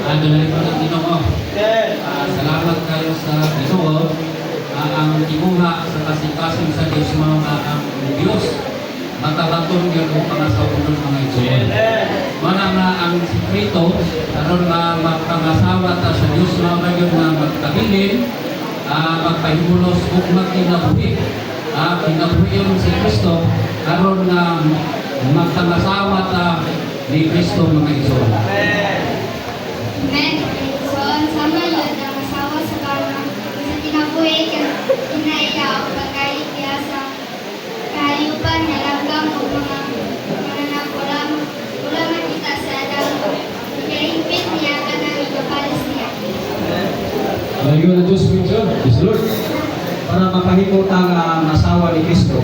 Ganito ng Ginoo. Salamat kayo sa Ginoo. Ang imuha sa kasing-kasing sa Diyos mga ang Diyos. Matabaton yun ang pangasawunod mga igsoon. Mana nga ang sikreto, karon nga magpangasawa ta sa Diyos mga yun na magkabilin, magpahimulos ug magkinabuhi. Kinabuhi yun si Kristo, karon nga magpangasawa ta ni Kristo mga igsoon. Amen. So, sama yun ang asawa sa karon sa kinabuhi kinaiya pagkaiya sa kahayupan na langgam o mga nakulang makita sa Adam. Ikahimpit niya ka ng ikapalis niya. Malayo na Diyos minsan, Diyos Lord. Para mapahimot ang asawa ni Kristo.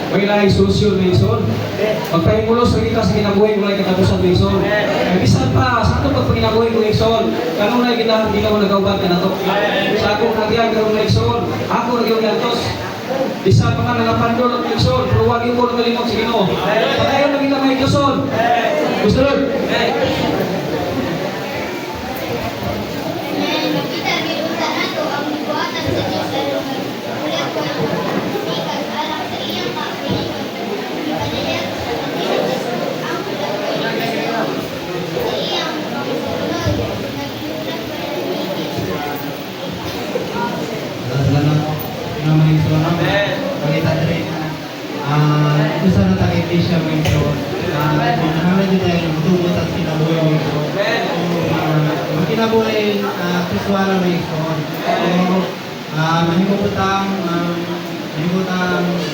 May lahi solusyon na ison. Magpahimulos lagi ka sa kinabuhi mo lang katapusan na ison. Bisan pa, sa ito pagpaginabuhi mo ison. Kanong na kita, hindi ka mo nagawban ka na to. Sa akong nagyan ka na ison. Ako nagyan gantos. Bisan pa nga nangapandol at ison. Pero huwag yung ko nagalimot sa Ginoo. Patayon na kita may ison. Gusto Lord? Makita gibutan nato ang buhatan sa Diyos sa lugar. Mula ko ang ikas alam sa iyang kapilingon. Ipanayat sa pagkikinis ang mula ko sa iyang pagkasunod. Naglulat ko na namigit. Salamat na mga igsoon. Pagkita rin ito sana tayo iglesia mga igsoon. Nahangan nyo tayo matubot at kinabuhi mga igsoon. Kinabuhi Kriswara mga igsoon. Mahimutang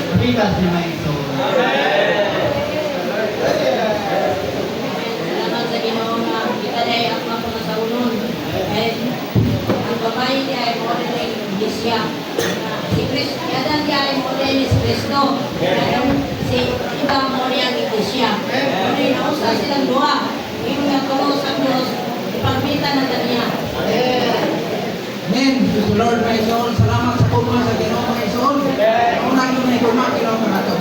kapitas ni mga igsoon. Salamat sa Ginoo nga kita day ang mga sa unon. Ang babae niya ay model ng Iglesia. Si Kristo, yadan niya ay model ni Kristo. Si iba model ang Iglesia. Kaya nausa silang dua. Yung nagkaroon sa Diyos, ipagmitan na niya. Amen. Diyos Lord mga igsoon. Salamat sa puma sa Ginoo mga igsoon. Unang yung may puma Ginoo mga ito.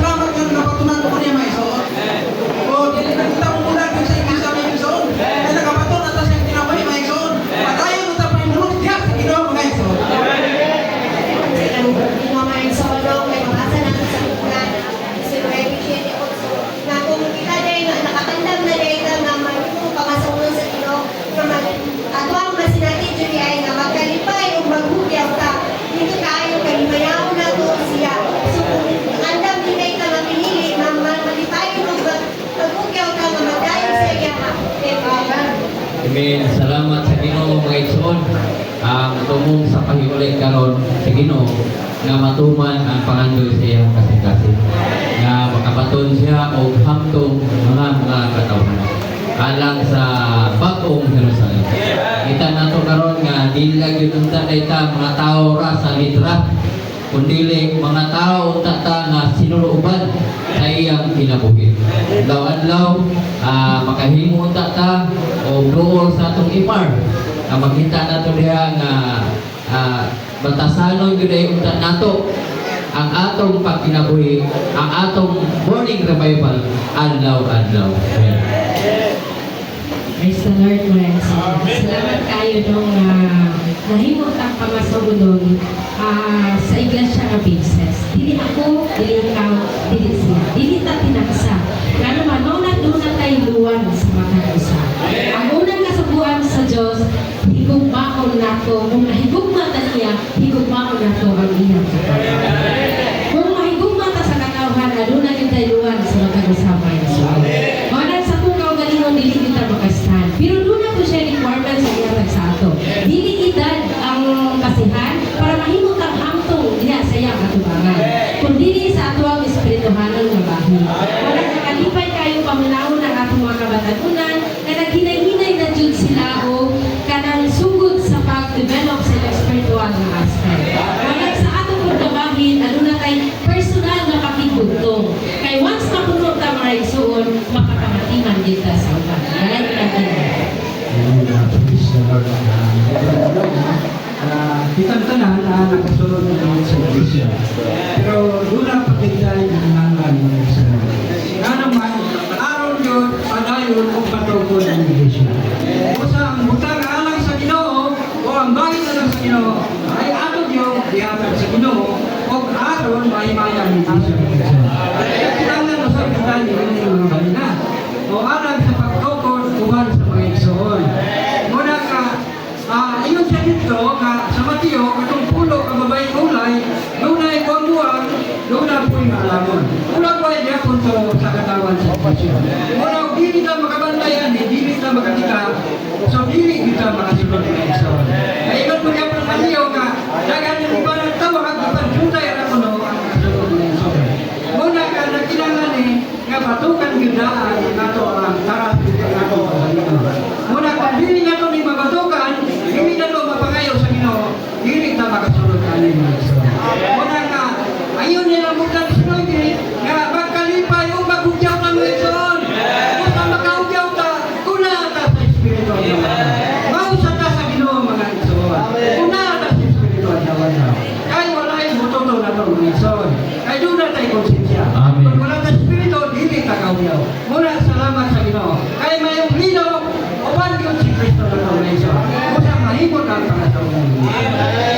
Salamat nga napatunan ko niya mga igsoon. O, dili na kita mo muna sa iglesia mga igsoon. Kaya nakapaton na tayo sa kinabuhi mga igsoon. Patayon na tayo pahimulog diya sa Ginoo mga igsoon. Amen. Salamat sa Ginoo mga igsoon. Ang tumong sa pahimulay karon sa Ginoo nga matuman ang pangandoy sa iyang kasing-kasing. Nga makabaton siya og hamtong mga katawhan. Alang sa bagong Jerusalem. Kita nato karon nga dili lang gyud unta dayta mga tawo ra sa litra, kundi mga tawo unta ta nga sinulooban sa iyang kinabuhi. Adlaw-adlaw makahimo unta ta og duol sa atong ipar. Makita nato diha nga batasanon gyud ay unta nato ang atong pagkinabuhi, ang atong morning revival adlaw-adlaw. Praise the Lord, friends. Salamat kayo nung nahimot ang pamasagunon sa iglesia nga business. Dili ako, dili ikaw, dili siya. Dili ta tinaksa. Kaya naman, mauna tayo luwan sa matag-usa. Ang unang kasabuan sa Diyos, higugmaon nato. Kung nahigugma ta niya, higugmaon nato ang iyang katawhan. Kung mahigugma ta sa katawhan, aduna yung tayo luwan sa matag-usa. Mga sa tukaw galingon, dili kita makastan. Pero doon na po siya requirement sa iyatag sa ato. Dili edad ang kasihan para mahimot ang hamtong diya sa iyang katubangan. Kung dili sa ato ang espirituhanan nga bahin. Wala nakalipay kayo paminahon ng atong mga kabatagunan na naghinay-hinay na jud sila o kanang sugod sa pag-develop sa espiritual nga aspect. Wala sa atong pagkabahin, ano na tayo personal na pakikugtong. Kay once mapunod ta mga igsoon, makapangatiman dito sa uban. Kaya Kitang-tanan na nakasunod naman sa iglesia. Pero doon ang pagkintay ng nangan ng iglesia. Nga naman, araw yun, padayon kung patungkol ng iglesia. Kung sa ang ay ato yung dihatag sa Ginoo o aron maimayang hindi siya Iglesia. Kailangan mo sa kita niyo yung mga balina. O alam sa pagtukod uban sa mga igsoon. Muna ka, ingon siya dito ka sa Mateo, katong pulo ka babae kulay, doon ay buwan-buwan, doon na po'y maalamon. Ulang ko ay diya punto sa katawan sa Iglesia. Muna, dili na makabantayan, dili na makatika, so dili kita makasunod ng igsoon. Ay ingon po niya pang Mateo ka, dagan yung iba ng tawag, kapag jutay ang ako ang makasunod ng igsoon. Muna ka, nagkinangan nga batukan gindaan nato ang taras nato ang Ginoo. Muna kung dili nato ni mabatukan, dili nato mapangayo sa Ginoo, dili ta makasunod ani mga igsoon. Muna ka, ayon nila mudan sunod nga magkalipay o magugyaw ng mga igsoon. Kung ta makahugyaw ta, kuna ta sa espiritu. Mausa ta sa Ginoo mga igsoon. Kuna ta sa espiritu at dawan. Kay walay mututo na to mga igsoon. Kay doon na tayo konsensya. Amen. Kung wala ka espiritu, dili ka kauyaw. Muna, salamat sa Ginoo. Kay mayong lino, uban yun si Kristo na mga igsoon. Kung sa mahimot ang pangatawag.